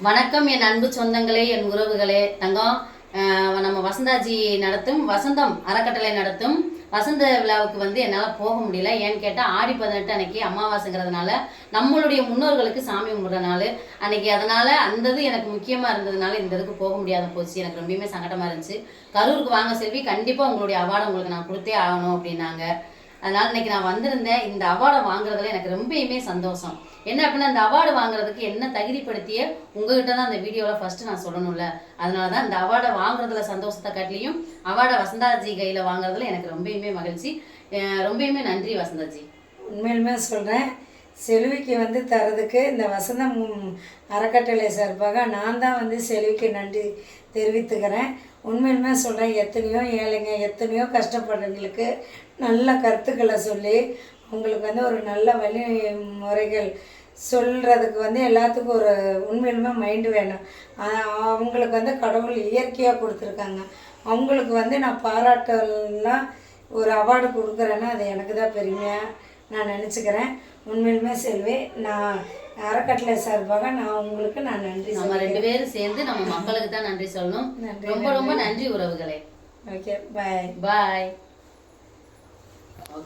வணக்கம் என் அன்பு சொந்தங்களே, என் உறவுகளே, தங்கம். நம்ம வசந்தாஜி நடத்தும் வசந்தம் அறக்கட்டளை நடத்தும் வசந்த விழாவுக்கு என்னால் போக முடியல. ஏன்னு கேட்டால் ஆடி 18 அன்னைக்கு அமாவாசைங்கிறதுனால நம்மளுடைய முன்னோர்களுக்கு சாமி கும்பிட்ற நாள் அன்னைக்கு. அதனால் அந்த இது எனக்கு முக்கியமாக இருந்ததுனால இந்த இதுக்கு போக முடியாத போச்சு. எனக்கு ரொம்பவுமே சங்கடமாக இருந்துச்சு. கரூருக்கு வாங்க செல்வி, கண்டிப்பாக உங்களுடைய அவார்டை உங்களுக்கு நான் கொடுத்தே ஆகணும் அப்படின்னாங்க. அதனால் இன்னைக்கு நான் வந்திருந்தேன். இந்த அவார்டை வாங்குறதுல எனக்கு ரொம்பவுமே சந்தோஷம். என்ன அப்படின்னா, இந்த அவார்டு வாங்குறதுக்கு என்ன தகுதிப்படுத்திய உங்ககிட்ட தான் அந்த வீடியோவில் ஃபர்ஸ்ட் நான் சொல்லணும்ல. அதனால தான் இந்த அவார்டை வாங்குறதுல சந்தோஷத்தை காட்டிலையும் அவார்டை வசந்தாஜி கையில் வாங்குறதுல எனக்கு ரொம்பவுமே மகிழ்ச்சி. ரொம்பவுமே நன்றி வசந்தாஜி. உண்மையிலுமே சொல்கிறேன், செல்விக்கு தரதுக்கு இந்த வசந்தம் அறக்கட்டளை சார்பாக நான் தான் செல்விக்கு நன்றி தெரிவித்துக்கிறேன். உண்மையிலுமே சொல்கிறேன், எத்தனையோ ஏழைங்க, எத்தனையோ கஷ்டப்படுறவங்களுக்கு நல்ல கருத்துக்களை சொல்லி அவங்களுக்கு ஒரு நல்ல வழிமுறைகள் சொல்கிறதுக்கு எல்லாத்துக்கும் ஒரு உண்மையிலுமே மைண்டு வேணும். அவங்களுக்கு கடவுள் இயற்கையாக கொடுத்துருக்காங்க. அவங்களுக்கு நான் பாராட்டலாம் ஒரு அவார்டு கொடுக்குறேன்னா அது எனக்கு தான் பெருமையாக நான் நினச்சிக்கிறேன். உண்மையிலுமே செல்வி, நான் அறக்கட்டளை சார்பாக நான் நன்றி. நம்ம 2 பேரும் சேர்ந்து நம்ம மக்களுக்கு தான் நன்றி சொல்லணும். ரொம்ப ரொம்ப நன்றி உறவுகளே. ஓகே, பாய் பாய். ஓகே.